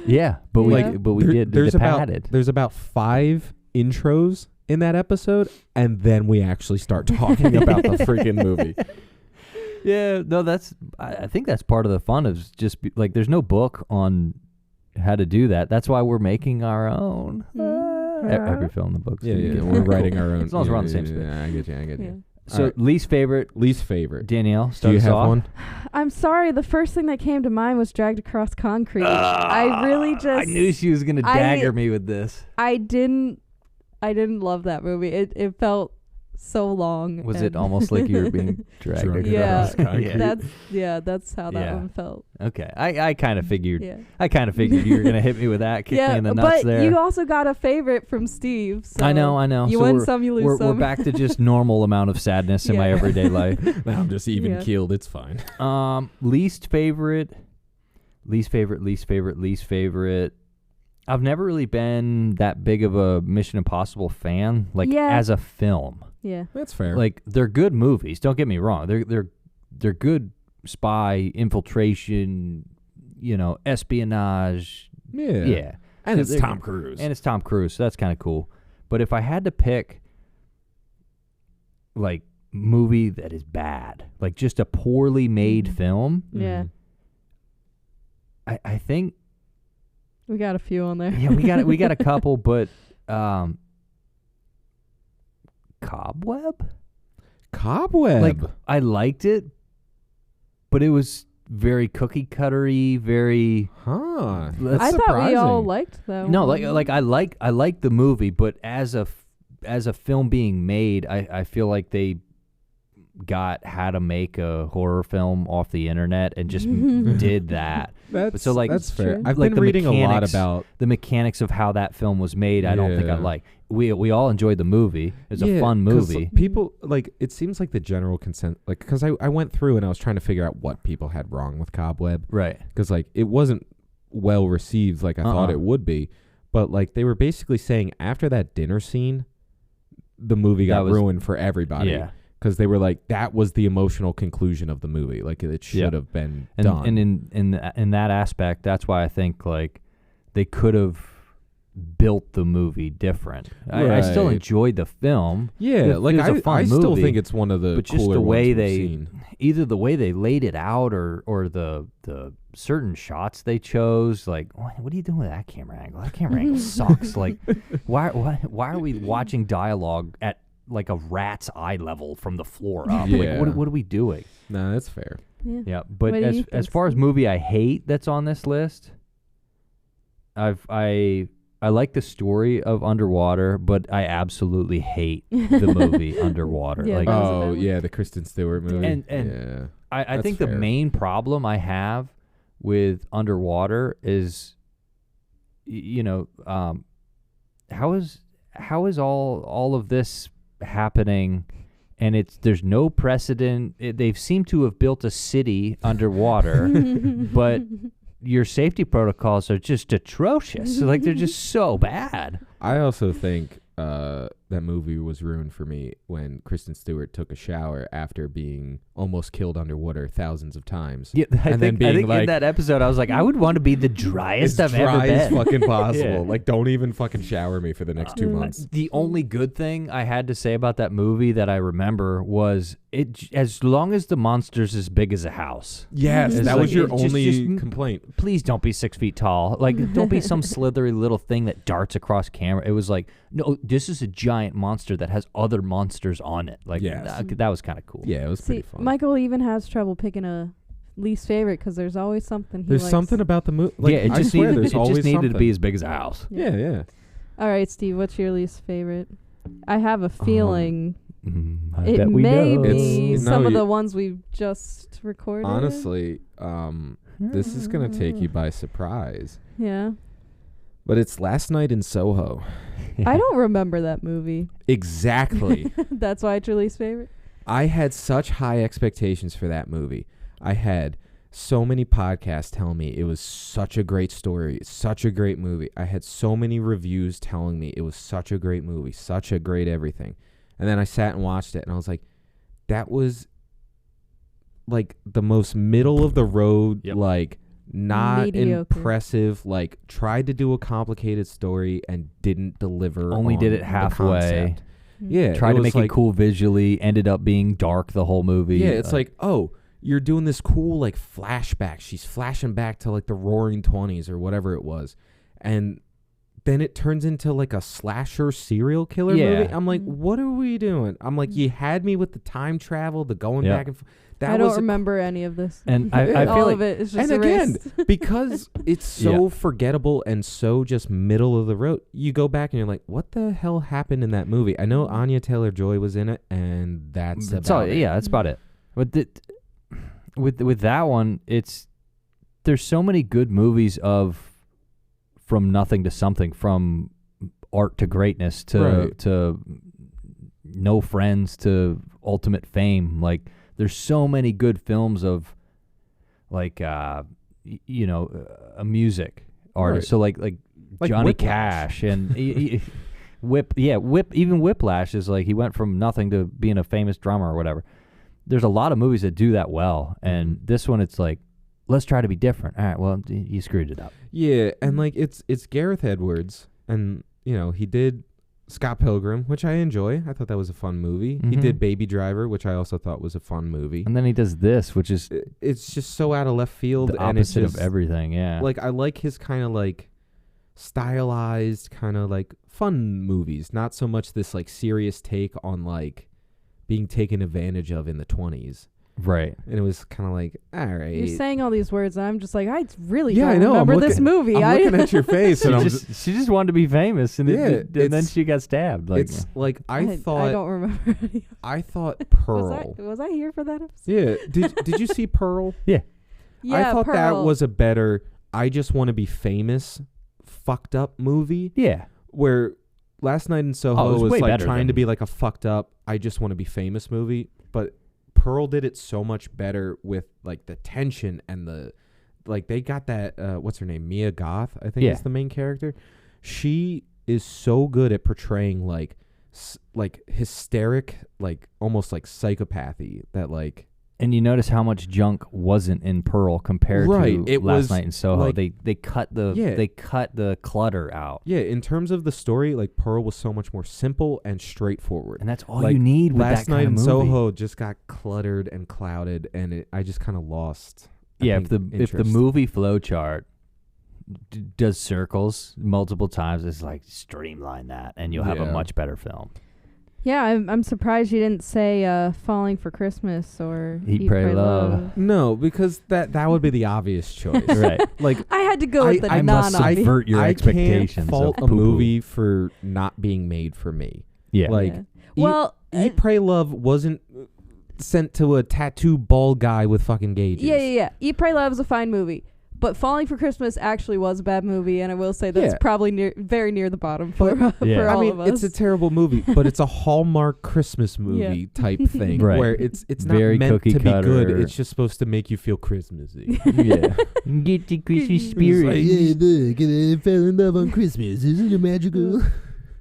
Yeah, but we did. There's about 5 intros in that episode, and then we actually start talking about the freaking movie. Yeah, no, I think that's part of the fun of just there's no book on how to do that. That's why we're making our own. Every film in the books. Yeah, we're writing our own. As long as we're on the same space. Yeah, I get you. So right. least favorite. Danielle, do you have one? I'm sorry. The first thing that came to mind was Dragged Across Concrete. I really just. I knew she was gonna dagger me with this. I didn't love that movie. It felt so long. Was it almost like you were being dragged across concrete? That's how that one felt. Okay, I kind of figured. Yeah. I kind of figured you were gonna hit me with that, kick me in the nuts there. But you also got a favorite from Steve. So I know. You win some, you lose some. We're back to just normal amount of sadness in my everyday life. I'm just even keeled. It's fine. Least favorite. I've never really been that big of a Mission Impossible fan, as a film. Yeah, that's fair. They're good movies. Don't get me wrong. They're good spy infiltration, espionage. Yeah. And it's Tom Cruise. So that's kind of cool. But if I had to pick, movie that is bad, just a poorly made film. Yeah. I think we got a few on there. Yeah, we got a couple, but Cobweb. I liked it, but it was very cookie cuttery, very. That's I surprising. thought we all liked that. No, I like the movie, but as a film being made, I feel like they got how to make a horror film off the internet and just did that. That's True. fair. I've been reading a lot about the mechanics of how that film was made. I don't think I like. We all enjoyed the movie. It was a fun movie. People it seems like the general consent, because I went through and I was trying to figure out what people had wrong with Cobweb, right? Because it wasn't well received like I thought it would be, but they were basically saying after that dinner scene, the movie got ruined for everybody. Yeah. Because they were that was the emotional conclusion of the movie. It should have been done. And in that aspect, that's why I think they could have built the movie different. Right. I still enjoyed the film. Yeah, it was a fun I movie, still think it's one of the but cooler just the way ones we've seen. Either the way they laid it out or the certain shots they chose. What are you doing with that camera angle? That camera angle sucks. Why are we watching dialogue at a rat's eye level from the floor up? Yeah. What are we doing? No, that's fair. Yeah, but as far as movie I hate that's on this list, I like the story of Underwater, but I absolutely hate the movie Underwater. The Kristen Stewart movie. And I think the main problem I have with Underwater is, how is all of this happening, and there's no precedent. They seem to have built a city underwater, but your safety protocols are just atrocious. They're just so bad. I also think that movie was ruined for me when Kristen Stewart took a shower after being almost killed underwater thousands of times. Yeah, I think in that episode, I was like, I would want to be the driest I've ever been. As fucking possible. Yeah. Like, don't even fucking shower me for the next 2 months. The only good thing I had to say about that movie that I remember was as long as the monster's as big as a house. Yes, It's that like, was your just only complaint. Please don't be 6 feet tall. Like, don't be some slithery little thing that darts across camera. It was like, no, this is a giant monster that has other monsters on it. Like, that was kind of cool. Yeah, it was pretty fun. Michael even has trouble picking a least favorite because there's always something he There's likes. something about the movie. Like, yeah, it just needed to be as big as a house. Yeah. All right, Steve, what's your least favorite? I have a feeling I it bet we may know. be some of the ones we've just recorded. Honestly, this is going to take you by surprise. Yeah. But it's Last Night in Soho. I don't remember that movie. Exactly. That's why it's your least favorite? I had such high expectations for that movie. I had so many podcasts telling me it was such a great story, such a great movie. I had so many reviews telling me it was such a great movie, such a great everything. And then I sat and watched it, and I was like, that was like the most middle of the road, like not mediocre. Impressive, like tried to do a complicated story and didn't deliver. Only did it the halfway. concept. Yeah, Tried to make like, it cool visually, ended up being dark the whole movie. Yeah, it's like, oh, you're doing this cool like flashback. She's flashing back to like the roaring 20s or whatever it was. And then it turns into like a slasher serial killer movie. I'm like, what are we doing? I'm like, you had me with the time travel, the going back and forth. I don't remember any of this. And I feel all like of it is just and erased. again, because it's so forgettable and so just middle of the road, you go back and you're like, what the hell happened in that movie? I know Anya Taylor-Joy was in it, and that's about it. Yeah, that's about it. But with that one, there's so many good movies of from nothing to something, from art to greatness to no friends to ultimate fame. Like, there's so many good films of like a music artist. So like Johnny Whiplash. Cash and even Whiplash is like, he went from nothing to being a famous drummer or whatever. There's a lot of movies that do that well, and this one, it's like, let's try to be different. All right, well, you screwed it up. Yeah, and like it's Gareth Edwards, and he did Scott Pilgrim, which I enjoy. I thought that was a fun movie. He did Baby Driver, which I also thought was a fun movie. And then he does this, which is it's just so out of left field, the and it's opposite just, of everything. Yeah, like I like his kind of like stylized, kind of like fun movies, not so much this like serious take on like being taken advantage of in the 20s. Right. And it was kind of like, all right. You're saying all these words, and I'm just like, I really I don't know. remember this movie. I'm looking at your face, and she just wanted to be famous, and, and then she got stabbed. Like, it's like I thought. I don't remember any. I thought Pearl. Was I here for that episode? Yeah. Did you see Pearl? Yeah. Yeah, I thought Pearl. that was a better I Just Want to Be Famous fucked up movie. Yeah. Where Last Night in Soho was way like better trying to than- be like a fucked up I Just Want to Be Famous movie, but Pearl did it so much better with like the tension and the like. They got that what's her name, Mia Goth, I think is the main character. She is so good at portraying like hysteric, like almost like psychopathy, that like. And you notice how much junk wasn't in Pearl compared to Last Night in Soho. Like, they cut the clutter out. Yeah, in terms of the story, like Pearl was so much more simple and straightforward. And that's all like, you need with Last that Night kind in of movie. Soho just got cluttered and clouded, and I just kind of lost. If the movie flowchart does circles multiple times, it's like streamline that, and you'll have a much better film. Yeah, I'm surprised you didn't say Falling for Christmas or Eat, Pray, Love. No, because that would be the obvious choice. Right. Like I had to go with the I must non-obvious. subvert your expectations. I can't fault a movie for not being made for me. Yeah. Like, well, Eat, Pray, Love wasn't sent to a tattoo bald guy with fucking gauges. Yeah. Eat, Pray, Love is a fine movie. But Falling for Christmas actually was a bad movie, and I will say that's probably very near the bottom for all of us. It's a terrible movie, but it's a Hallmark Christmas movie type thing, right. where it's not very meant to be cutter. good. It's just supposed to make you feel Christmassy. Yeah, get the Christmas spirit. Like, yeah, look, I fell in love on Christmas. Isn't it magical?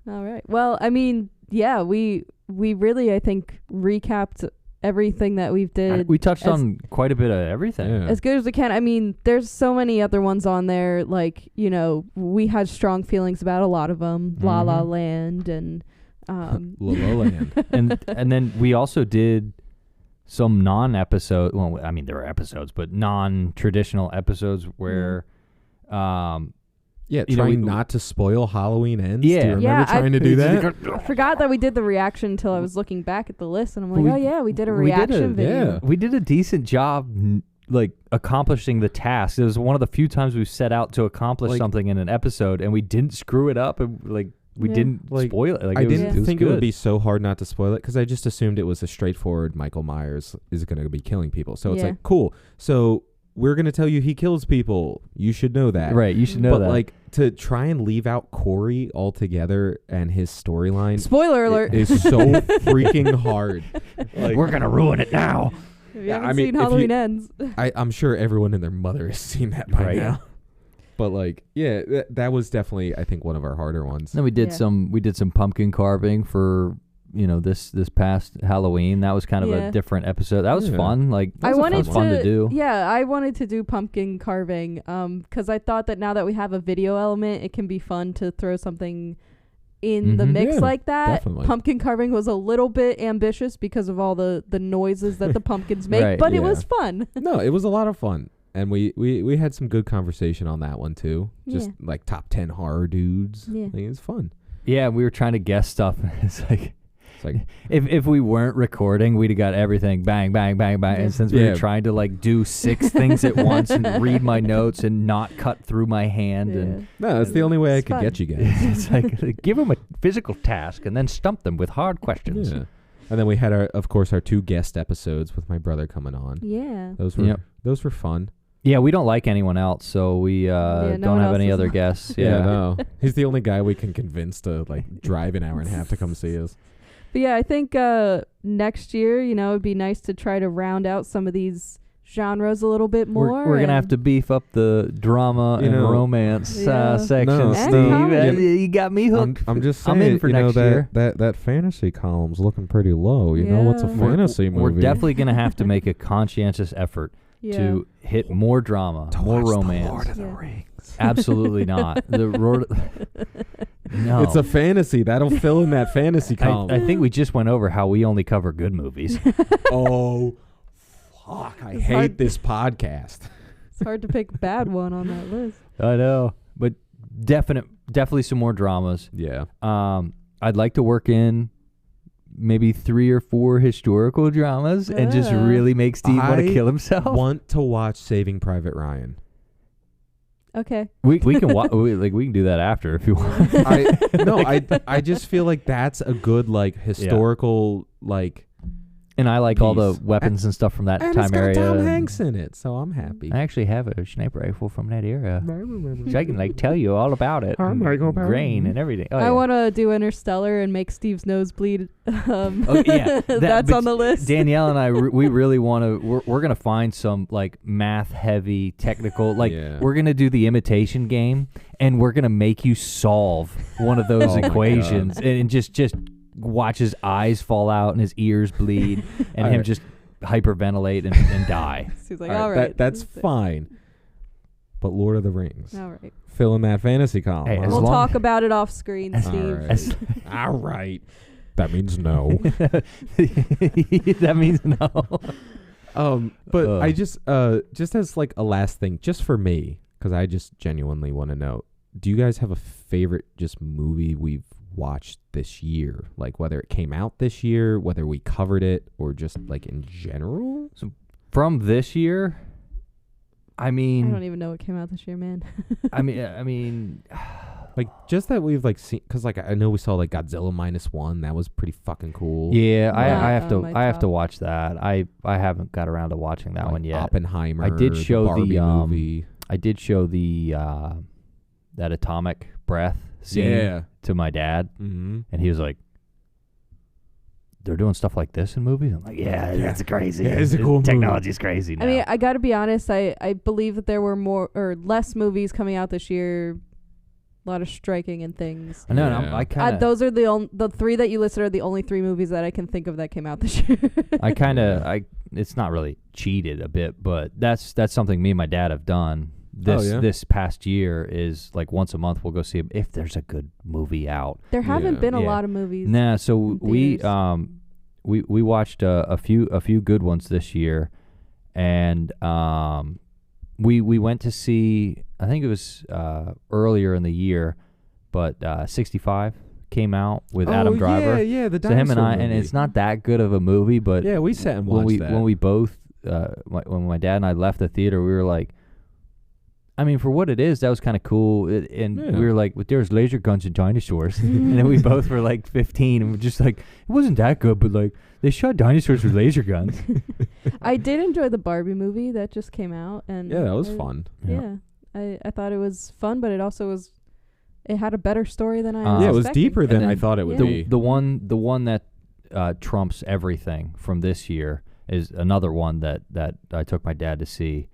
All right. Well, I mean, yeah, we really, I think, recapped everything that we've did. We touched on quite a bit of everything. Yeah. As good as we can. I mean, there's so many other ones on there. Like, you know, we had strong feelings about a lot of them. La La Land and La La Land. and then we also did some non-episode. Well, I mean, there were episodes, but non-traditional episodes where. Yeah, You know, trying we- not to spoil Halloween Ends. Yeah. Do you remember Yeah, trying to do that? I forgot that we did the reaction until I was looking back at the list, and I'm like, We- oh yeah, we did a we did reaction video. yeah. We did a decent job, like accomplishing the task. It was one of the few times we've set out to accomplish Like- something in an episode, and we didn't screw it up, and we Yeah. didn't Like, spoil it. Like, I it was, didn't it was think good. it would be so hard not to spoil it because I just assumed it was a straightforward Michael Myers is going to be killing people. So it's Yeah. like, cool. So we're going to tell you he kills people. You should know that. Right, you should know but that. like to try and leave out Corey altogether and his storyline Spoiler alert. is so freaking hard. Like, we're gonna ruin it now. If you Yeah, haven't I mean, seen if Halloween you- Ends. I'm sure everyone and their mother has seen that by Right. now. But like, yeah, that was definitely, I think, one of our harder ones. Then we did Yeah. some pumpkin carving for this past Halloween. That was kind of Yeah. a different episode. That was Yeah. fun. Like I was a wanted fun fun to do. Yeah, I wanted to do pumpkin carving because I thought that now that we have a video element, it can be fun to throw something in the Mhm. mix Yeah, like that. definitely. Pumpkin carving was a little bit ambitious because of all the noises that the pumpkins make, Right, but it yeah. was fun. No, it was a lot of fun. And we had some good conversation on that one too. Just Yeah. like top 10 horror dudes. Yeah. Like, it was fun. Yeah, we were trying to guess stuff. It's like It's like, if we weren't recording, we'd have got everything bang, bang, bang, bang. Yeah. And since we Yeah. were trying to like do 6 things at once and read my notes and not cut through my hand, and no, it's the only way I It's could fun. get you guys. it's like give them a physical task and then stump them with hard questions. Yeah. And then we had of course our 2 guest episodes with my brother coming on. Yeah. Those were fun. Yeah, we don't like anyone else, so we no don't one have else any is other on. guests. Yeah, Yeah. no. He's the only guy we can convince to like drive an hour and a half to come see us. But yeah, I think next year, it'd be nice to try to round out some of these genres a little bit more. We're gonna have and- to beef up the drama You and know, romance Yeah. section, No, Steve. no. You got me hooked. I'm just I'm saying, in for next year. that fantasy column's looking pretty low. You know what's a Yeah. fantasy movie? We're definitely gonna have to make a conscientious effort Yeah. to hit more drama, more watch romance. The Lord of the Yeah. Rings. Absolutely not. No. It's a fantasy. That'll fill in that fantasy column. I think we just went over how we only cover good movies. Oh, fuck. I It's hate hard- this podcast. It's hard to pick a bad one on that list. I know, but definitely some more dramas. Yeah. I'd like to work in maybe 3 or 4 historical dramas and just Yeah. really make Steve want to I kill himself. Want to watch Saving Private Ryan. Okay. We can we can do that after if you want. I just feel like that's a good like historical like And I like all the Piece. weapons and stuff from that and time it's got area. Tom and Hanks in it, so I'm happy. I actually have a sniper rifle from that era. So I can like tell you all about it. I'm like, about grain it. and everything. Oh, I yeah. want to do Interstellar and make Steve's nose bleed. Oh, yeah. That's but on the list. Danielle and I, we really want to. We're gonna find some like math heavy, technical. Like Yeah. we're gonna do the imitation game, and we're gonna make you solve one of those Oh my equations, and just watch his eyes fall out and his ears bleed, and him Alright. just hyperventilate and die. Steve's like, All all right, right. that's this is it." fine. But Lord of the Rings, All right. fill in that fantasy column. Hey, huh? as We'll long- talk about it off screen, As- Steve. All right. As- All right. That means no. that means no. But I just as like a last thing, just for me, because I just genuinely want to know, do you guys have a favorite just movie we've watched this year? Like whether it came out this year, whether we covered it, or just like in general? From this year, I I don't mean, even know what came out this year, man. I mean, Like just that we've like seen, because like I know we saw like Godzilla -1. That was pretty fucking cool. yeah, Not I have to on my I have to top. watch that. I haven't got around to watching that Like one yet. Oppenheimer. I did show the, Barbie movie. I did show the that atomic breath scene Yeah. to my dad, Mm-hmm. and he was like, "They're doing stuff like this in movies." I'm like, "Yeah, that's crazy. Yeah, it's a cool movie. Technology's crazy now." I mean, I got to be honest. I believe that there were more or less movies coming out this year a lot of striking and things. I know. Yeah. And I kind of. Those are the three that you listed are the only three movies that I can think of that came out this year. It's not really cheated a bit, but that's something me and my dad have done. This past year is like once a month we'll go see if there's a good movie out. There haven't been a Yeah. lot of movies. Nah, so we theaters. we watched a few good ones this year, and we went to see, I think it was earlier in the year, but 65 came out with Adam Driver. Yeah, the So him and I, movie. and it's not that good of a movie, but Yeah, we sat and watched that. when we both when my dad and I left the theater, we were like, I mean, for what it is, that was kind of cool. And Yeah. we were like, but there's laser guns and dinosaurs. And then we both were like 15 and we're just like, it wasn't that good, but like they shot dinosaurs with laser guns. I did enjoy the Barbie movie that just came out, and Yeah, that was fun. Yeah, I thought it was fun, but it also was. It had a better story than I was Yeah, it was expecting. deeper than And I then thought it would Yeah. be. The one that trumps everything from this year is another one that I took my dad to see.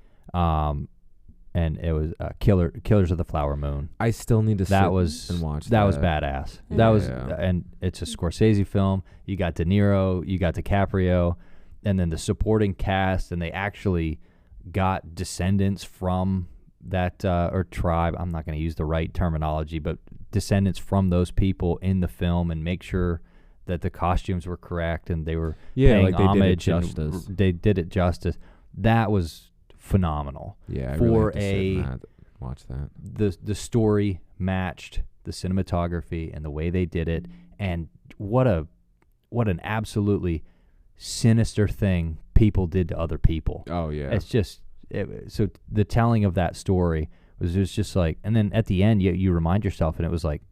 And it was Killers of the Flower Moon. I still need to sit That was and watch that was badass. Yeah. That was, Yeah. and it's a Scorsese film. You got De Niro, you got DiCaprio, and then the supporting cast, and they actually got descendants from that or tribe. I'm not going to use the right terminology, but descendants from those people in the film, and make sure that the costumes were correct and they were paying like they homage did it and justice. they did it justice. That was phenomenal. Yeah, I for really have to sit and watch that. The story matched the cinematography and the way they did it, and what an absolutely sinister thing people did to other people. Oh yeah, It's just so the telling of that story was just like, and then at the end you remind yourself, and it was like,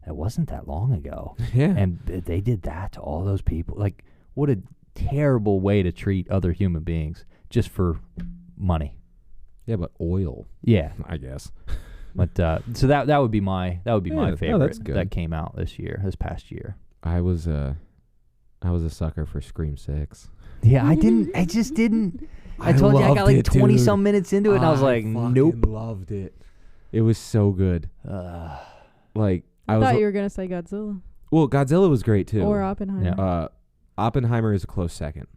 it wasn't that long ago. yeah. And they did that to all those people. Like, what a terrible way to treat other human beings just for money. Yeah, but oil, Yeah. I guess. But so that would be my Yeah, favorite that's good. that came out this past year. I was a sucker for Scream 6. Yeah, I just didn't. I told you I got like 20 some minutes into it, and I was like, nope. Loved it. It was so good. Like I I was thought you were gonna say Godzilla well, Godzilla was great too. or Oppenheimer. Yeah. Oppenheimer is a close second.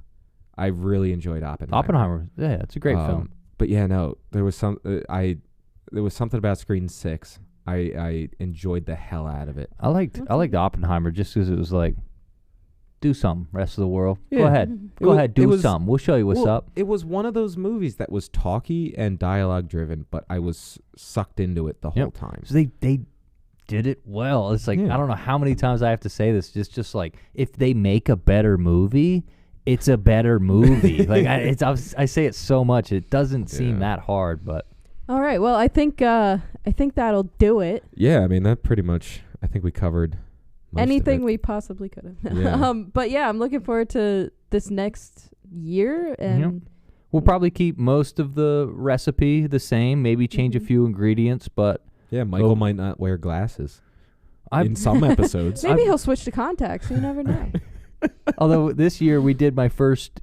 I really enjoyed Oppenheimer. Oppenheimer, yeah, it's a great film. But yeah, no, there was something about Scream 6. I enjoyed the hell out of it. I liked Oppenheimer just because it was like, do something, rest of the world. Go Yeah. ahead, It was- do it was- something. We'll show you what's Well, up. It was one of those movies that was talky and dialogue driven, but I was sucked into it the whole time. So they did it well. It's like, Yeah. I don't know how many times I have to say this. Just like, if they make a better movie, it's a better movie. Like I say it so much, it doesn't seem Yeah. that hard, but All right. Well, I think that'll do it. Yeah, I mean that pretty much. I think we covered most Anything of it. we possibly could have. Yeah. But yeah, I'm looking forward to this next year, and we'll probably keep most of the recipe the same. Maybe change a Mhm. few ingredients, but Yeah, Michael Oh. might not wear glasses I in some episodes. maybe he'll switch to contacts. You never know. although this year we did my first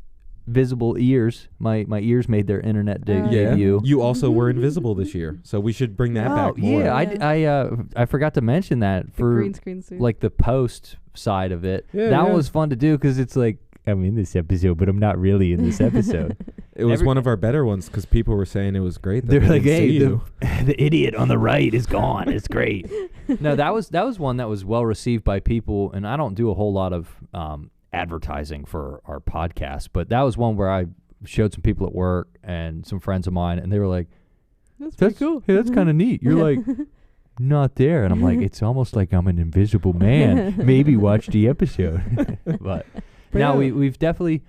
visible ears. My ears made their internet Yeah. debut. You also were invisible this year, so we should bring that back more. Yeah, I forgot to mention that The for green screen suit. like the post side of it. Yeah, that yeah. was fun to do because it's like, I'm in this episode, but I'm not really in this episode. It was Every- one of our better ones because people were saying it was great. That They're they like, didn't see hey, you. the idiot on the right is gone. It's great. No, that was one that was well received by people, and I don't do a whole lot of advertising for our podcast, but that was one where I showed some people at work and some friends of mine, and they were like, That's pretty "That's cool. Hey, that's kind of neat." You're like, not there, and I'm like, it's almost like I'm an invisible man. Maybe watch the episode. But now yeah. we've definitely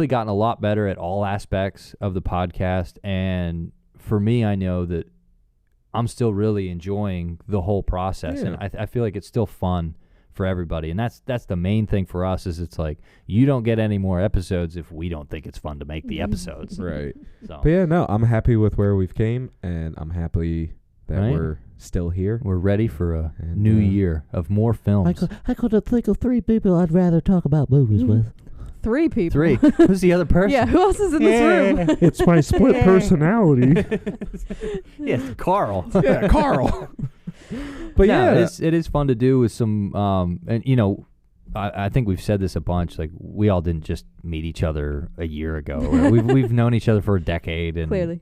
gotten a lot better at all aspects of the podcast, and for me, I know that I'm still really enjoying the whole process, and Yeah. I feel like it's still fun for everybody, and that's the main thing for us. Is it's like, you don't get any more episodes if we don't think it's fun to make the episodes. Right. So But yeah, no, I'm happy with where we've came, and I'm happy that Right. we're still here. we're ready for a And, new year of more films. I could think of 3 people I'd rather talk about movies with. 3 people. 3. Who's the other person? Yeah. Who else is in this room? It's my split personality. Yes, Carl. Yeah, Carl. But No, yeah, it is fun to do with some, and I think we've said this a bunch. Like we all didn't just meet each other a year ago. We've known each other for a decade, and Clearly.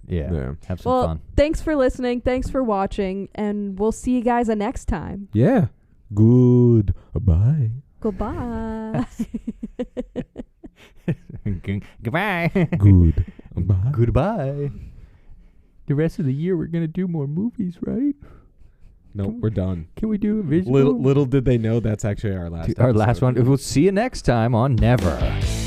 have some fun. Thanks for listening. Thanks for watching, and we'll see you guys next time. Yeah. Goodbye. Goodbye. Goodbye. Goodbye. Goodbye. The rest of the year, we're gonna do more movies, right? No, we're done. Can we do a visual? Little did they know that's actually our last. Our last episode. one. We'll see you next time on Never.